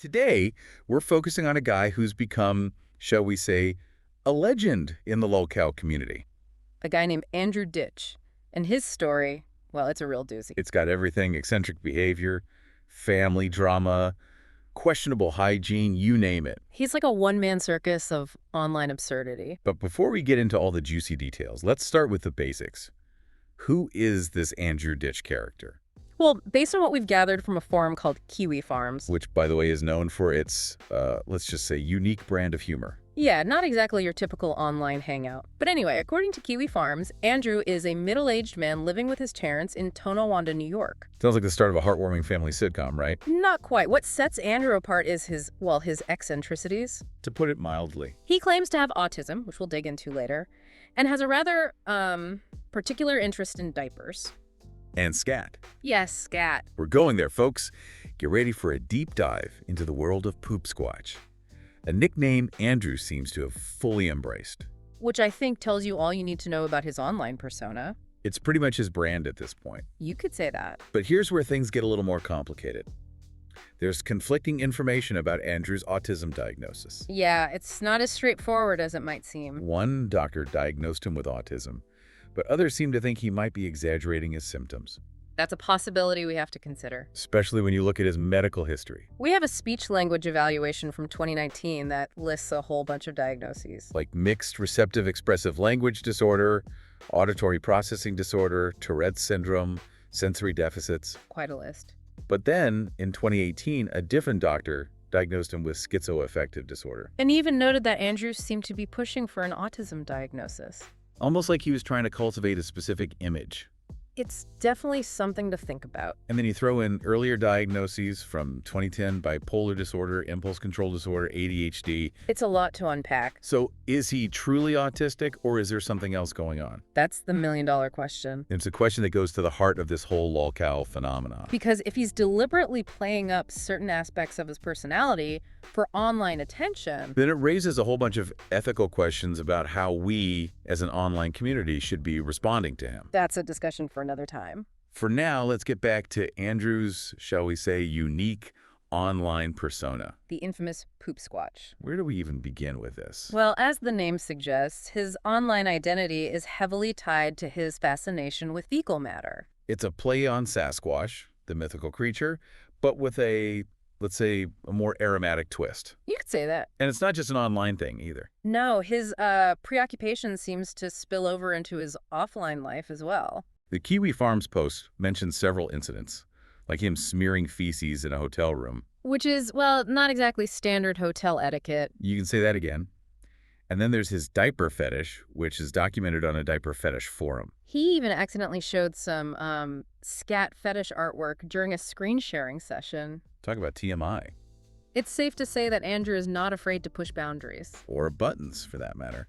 Today, we're focusing on a guy who's become, shall we say, a legend in the lolcow community. A guy named Amdrew Ditch. And his story, well, it's a real doozy. It's got everything: eccentric behavior, family drama, questionable hygiene, you name it. He's like a one-man circus of online absurdity. But before we get into all the juicy details, let's start with the basics. Who is this Andrew Ditch character? Well, based on what we've gathered from a forum called Kiwi Farms. Which, by the way, is known for its, let's just say, unique brand of humor. Yeah, not exactly your typical online hangout. But anyway, according to Kiwi Farms, Andrew is a middle-aged man living with his parents in Tonawanda, New York. Sounds like the start of a heartwarming family sitcom, right? Not quite. What sets Andrew apart is his eccentricities. To put it mildly. He claims to have autism, which we'll dig into later, and has a rather, particular interest in diapers. And scat. Yes, scat. We're going there, folks. Get ready for a deep dive into the world of poop squatch, a nickname Andrew seems to have fully embraced. Which I think tells you all you need to know about his online persona. It's pretty much his brand at this point. You could say that. But here's where things get a little more complicated. There's conflicting information about Andrew's autism diagnosis. Yeah, it's not as straightforward as it might seem. One doctor diagnosed him with autism, but others seem to think he might be exaggerating his symptoms, That's a possibility we have to consider. especially when you look at his medical history, We have a speech-language evaluation from 2019 that lists a whole bunch of diagnoses. like mixed receptive expressive language disorder, auditory processing disorder, Tourette's syndrome, sensory deficits. Quite a list. But then, in 2018, a different doctor diagnosed him with schizoaffective disorder. And he even noted that Andrew seemed to be pushing for an autism diagnosis. Almost like he was trying to cultivate a specific image. It's definitely something to think about. And then you throw in earlier diagnoses from 2010: bipolar disorder, impulse control disorder, ADHD. It's a lot to unpack. So is he truly autistic, or is there something else going on? That's the million-dollar question. It's a question that goes to the heart of this whole lolcow phenomenon. Because if he's deliberately playing up certain aspects of his personality for online attention, Then it raises a whole bunch of ethical questions about how we, as an online community, should be responding to him. that's a discussion for another time. For now, let's get back to Andrew's, shall we say, unique online persona. The infamous poop squatch. Where do we even begin with this? Well, as the name suggests, his online identity is heavily tied to his fascination with fecal matter. It's a play on Sasquatch, the mythical creature, but with a, let's say, a more aromatic twist. You could say that. And it's not just an online thing either. No, his preoccupation seems to spill over into his offline life as well. The Kiwi Farms post mentions several incidents, like him smearing feces in a hotel room. Which is, well, not exactly standard hotel etiquette. You can say that again. And then there's his diaper fetish, which is documented on a diaper fetish forum. He even accidentally showed some scat fetish artwork during a screen sharing session. Talk about TMI. It's safe to say that Andrew is not afraid to push boundaries. Or buttons, for that matter.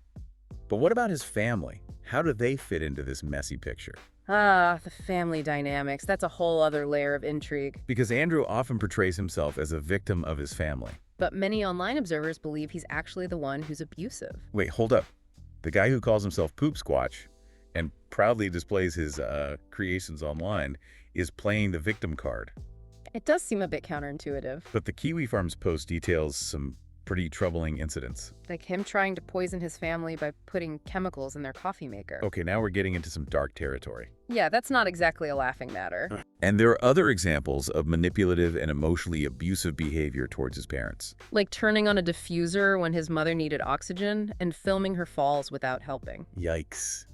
But what about his family? How do they fit into this messy picture? Ah, the family dynamics. That's a whole other layer of intrigue. Because Andrew often portrays himself as a victim of his family. But many online observers believe he's actually the one who's abusive. Wait, hold up. The guy who calls himself Poop Squatch and proudly displays his creations online is playing the victim card. It does seem a bit counterintuitive. But the Kiwi Farms post details some pretty troubling incidents. Like him trying to poison his family by putting chemicals in their coffee maker. Okay, now we're getting into some dark territory. Yeah, that's not exactly a laughing matter. And there are other examples of manipulative and emotionally abusive behavior towards his parents. Like turning on a diffuser when his mother needed oxygen and filming her falls without helping. Yikes.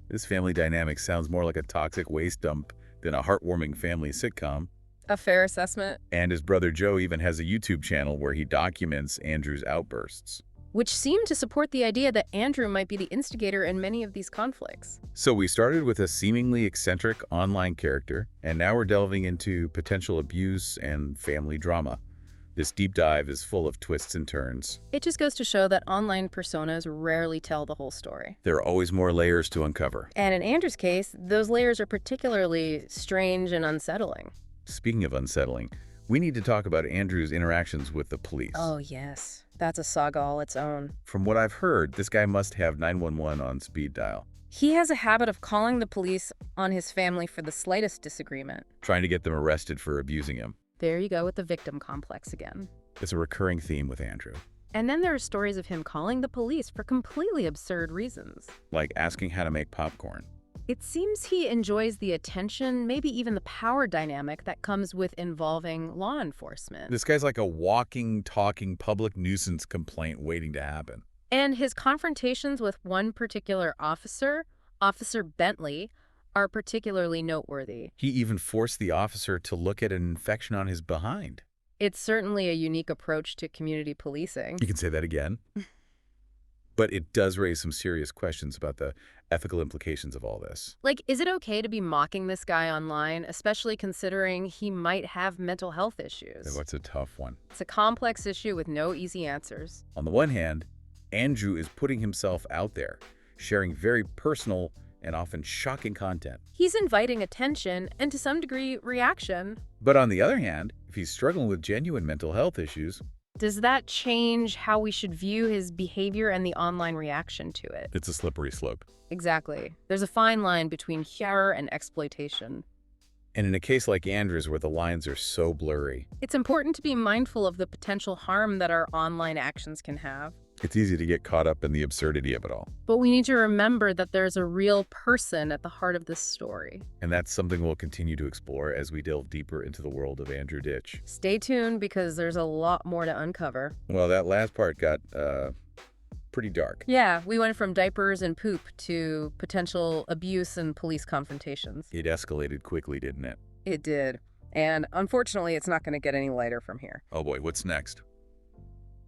This family dynamic sounds more like a toxic waste dump than a heartwarming family sitcom. A fair assessment. And his brother Joe even has a YouTube channel where he documents Andrew's outbursts. Which seemed to support the idea that Andrew might be the instigator in many of these conflicts. So we started with a seemingly eccentric online character, and now we're delving into potential abuse and family drama. This deep dive is full of twists and turns. It just goes to show that online personas rarely tell the whole story. There are always more layers to uncover. And in Andrew's case, those layers are particularly strange and unsettling. Speaking of unsettling, we need to talk about Andrew's interactions with the police. Oh, yes. That's a saga all its own. From what I've heard, this guy must have 911 on speed dial, He has a habit of calling the police on his family for the slightest disagreement. trying to get them arrested for abusing him. There you go with the victim complex again. It's a recurring theme with Andrew, And then there are stories of him calling the police for completely absurd reasons. like asking how to make popcorn. It seems he enjoys the attention, maybe even the power dynamic that comes with involving law enforcement. This guy's like a walking, talking public nuisance complaint waiting to happen. And his confrontations with one particular officer, Officer Bentley, are particularly noteworthy. He even forced the officer to look at an infection on his behind. It's certainly a unique approach to community policing. You can say that again. But it does raise some serious questions about the ethical implications of all this. Like, is it okay to be mocking this guy online, especially considering he might have mental health issues? What's a tough one? It's a complex issue with no easy answers. On the one hand, Andrew is putting himself out there, sharing very personal and often shocking content. He's inviting attention and, to some degree, reaction. But on the other hand, if he's struggling with genuine mental health issues, Does that change how we should view his behavior and the online reaction to it? it's a slippery slope. Exactly. There's a fine line between horror and exploitation. And in a case like Andrew's where the lines are so blurry, It's important to be mindful of the potential harm that our online actions can have. it's easy to get caught up in the absurdity of it all. But we need to remember that there's a real person at the heart of this story. And that's something we'll continue to explore as we delve deeper into the world of Amdrew Ditch. Stay tuned because there's a lot more to uncover. Well, that last part got pretty dark. Yeah, we went from diapers and poop to potential abuse and police confrontations. It escalated quickly, didn't it? It did. And unfortunately, it's not going to get any lighter from here. Oh boy, what's next?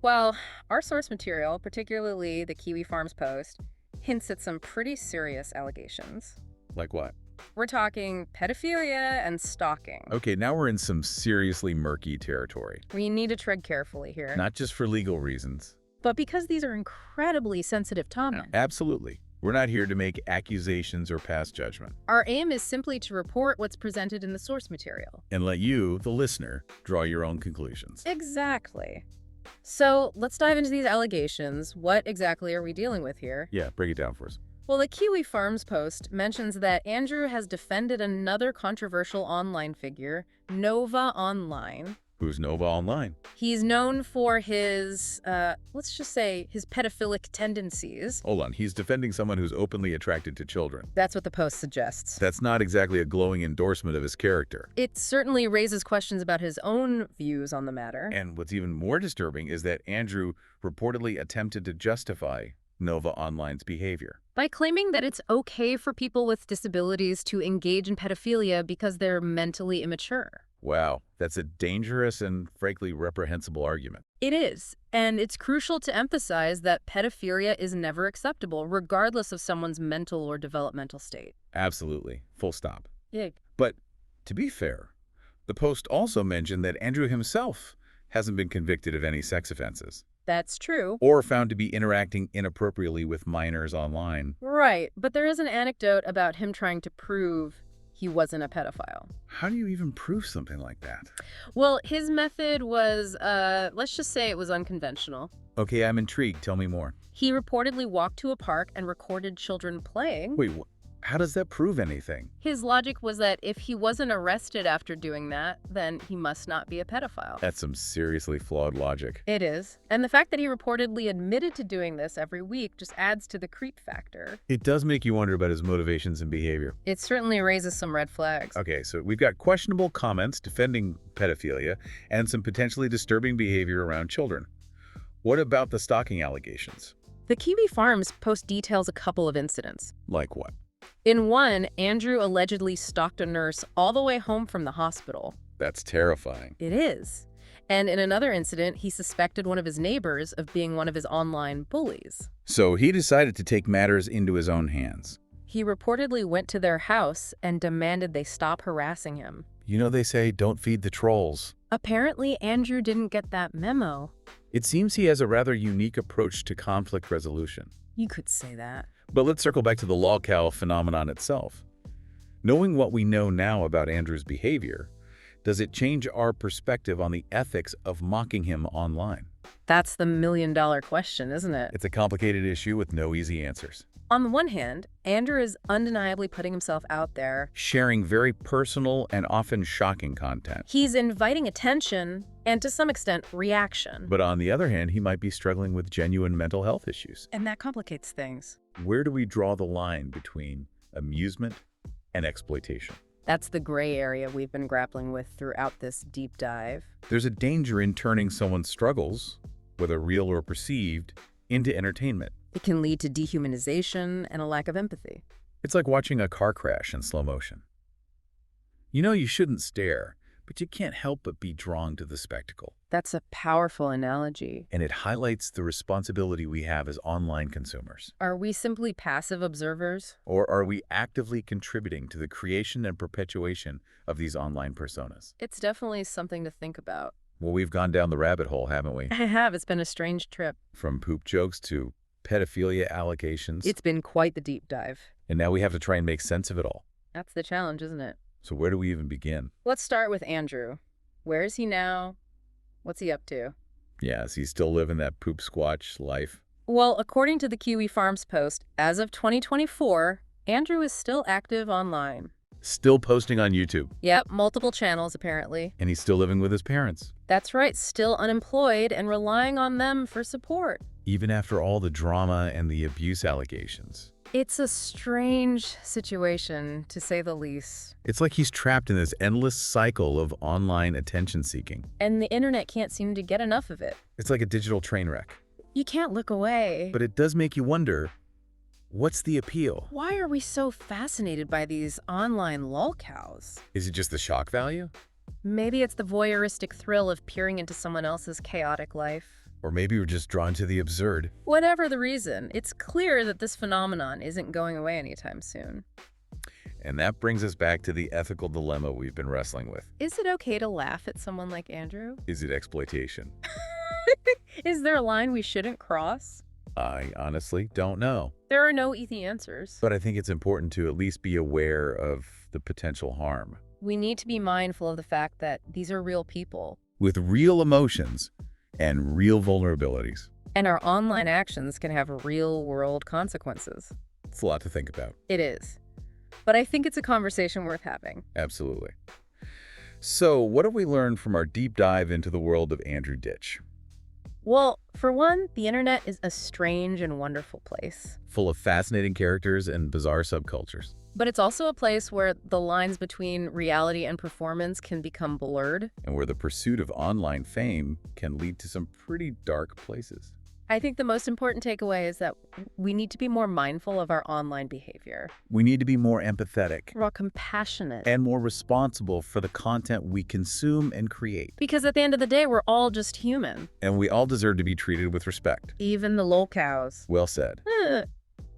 Well, our source material, particularly the Kiwi Farms post, hints at some pretty serious allegations. Like what? We're talking pedophilia and stalking. Okay, now we're in some seriously murky territory. We need to tread carefully here. Not just for legal reasons. But because these are incredibly sensitive topics. Absolutely. We're not here to make accusations or pass judgment. Our aim is simply to report what's presented in the source material. And let you, the listener, draw your own conclusions. Exactly. So let's dive into these allegations. What exactly are we dealing with here? Yeah, break it down for us. Well, the Kiwi Farms post mentions that Andrew has defended another controversial online figure, Nova Online. Who's Nova Online? He's known for his, let's just say, his pedophilic tendencies. Hold on, he's defending someone who's openly attracted to children. That's what the post suggests. That's not exactly a glowing endorsement of his character. It certainly raises questions about his own views on the matter. And what's even more disturbing is that Andrew reportedly attempted to justify Nova Online's behavior. By claiming that it's okay for people with disabilities to engage in pedophilia because they're mentally immature. Wow, that's a dangerous and frankly reprehensible argument. It is, and it's crucial to emphasize that pedophilia is never acceptable, regardless of someone's mental or developmental state. Absolutely. Full stop. Yeah. But to be fair, the post also mentioned that Andrew himself hasn't been convicted of any sex offenses That's true. or found to be interacting inappropriately with minors online. Right, but there is an anecdote about him trying to prove he wasn't a pedophile. How do you even prove something like that? Well, his method was, let's just say it was unconventional. Okay, I'm intrigued. Tell me more. He reportedly walked to a park and recorded children playing. Wait, how does that prove anything? His logic was that if he wasn't arrested after doing that, then he must not be a pedophile. That's some seriously flawed logic. It is. And the fact that he reportedly admitted to doing this every week just adds to the creep factor. It does make you wonder about his motivations and behavior. It certainly raises some red flags. Okay, so we've got questionable comments defending pedophilia and some potentially disturbing behavior around children. What about the stalking allegations? The Kiwi Farms post details a couple of incidents. Like what? In one, Andrew allegedly stalked a nurse all the way home from the hospital. That's terrifying. It is. And in another incident, he suspected one of his neighbors of being one of his online bullies. So he decided to take matters into his own hands. He reportedly went to their house and demanded they stop harassing him. You know, they say, don't feed the trolls. Apparently, Andrew didn't get that memo. It seems he has a rather unique approach to conflict resolution. You could say that. But let's circle back to the lolcow phenomenon itself. Knowing what we know now about Andrew's behavior, does it change our perspective on the ethics of mocking him online? That's the million-dollar question, isn't it? It's a complicated issue with no easy answers. On the one hand, Andrew is undeniably putting himself out there. Sharing very personal and often shocking content. He's inviting attention and, to some extent, reaction. But on the other hand, he might be struggling with genuine mental health issues. And that complicates things. Where do we draw the line between amusement and exploitation? That's the gray area we've been grappling with throughout this deep dive. There's a danger in turning someone's struggles, whether real or perceived, into entertainment. It can lead to dehumanization and a lack of empathy. It's like watching a car crash in slow motion. You know you shouldn't stare, but you can't help but be drawn to the spectacle. That's a powerful analogy. And it highlights the responsibility we have as online consumers. Are we simply passive observers? Or are we actively contributing to the creation and perpetuation of these online personas? It's definitely something to think about. Well, we've gone down the rabbit hole, haven't we? I have. It's been a strange trip. From poop jokes to pedophilia allegations. It's been quite the deep dive. And now we have to try and make sense of it all. That's the challenge, isn't it? So where do we even begin? Let's start with Andrew. Where is he now? What's he up to? Yes, he's still living that poop squatch life. Well, according to the Kiwi Farms post, as of 2024, Andrew is still active online. Still posting on YouTube. Yep, multiple channels apparently. And he's still living with his parents. That's right, still unemployed and relying on them for support. Even after all the drama and the abuse allegations. It's a strange situation, to say the least. It's like he's trapped in this endless cycle of online attention seeking. And the internet can't seem to get enough of it. It's like a digital train wreck. You can't look away. But it does make you wonder, what's the appeal? Why are we so fascinated by these online lolcows? Is it just the shock value? Maybe it's the voyeuristic thrill of peering into someone else's chaotic life. Or maybe we're just drawn to the absurd. Whatever the reason, it's clear that this phenomenon isn't going away anytime soon. And that brings us back to the ethical dilemma we've been wrestling with. Is it okay to laugh at someone like Andrew? Is it exploitation? Is there a line we shouldn't cross? I honestly don't know. There are no easy answers. But I think it's important to at least be aware of the potential harm. We need to be mindful of the fact that these are real people. With real emotions and real vulnerabilities. And our online actions can have real-world consequences. It's a lot to think about. It is. But I think it's a conversation worth having. Absolutely. So, what have we learned from our deep dive into the world of Amdrew Ditch? Well, for one, the internet is a strange and wonderful place. Full of fascinating characters and bizarre subcultures. But it's also a place where the lines between reality and performance can become blurred. And where the pursuit of online fame can lead to some pretty dark places. I think the most important takeaway is that we need to be more mindful of our online behavior. We need to be more empathetic. More compassionate. And more responsible for the content we consume and create. Because at the end of the day, we're all just human. And we all deserve to be treated with respect. Even the lolcows. Well said.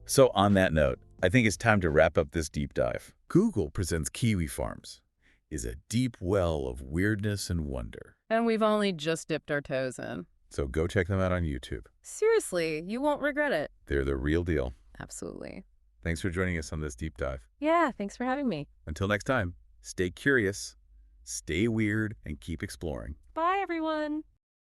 So on that note, I think it's time to wrap up this deep dive. Google presents Kiwi Farms is a deep well of weirdness and wonder. And we've only just dipped our toes in. So go check them out on YouTube. Seriously, you won't regret it. They're the real deal. Absolutely. Thanks for joining us on this deep dive. Yeah, thanks for having me. Until next time, stay curious, stay weird, and keep exploring. Bye, everyone.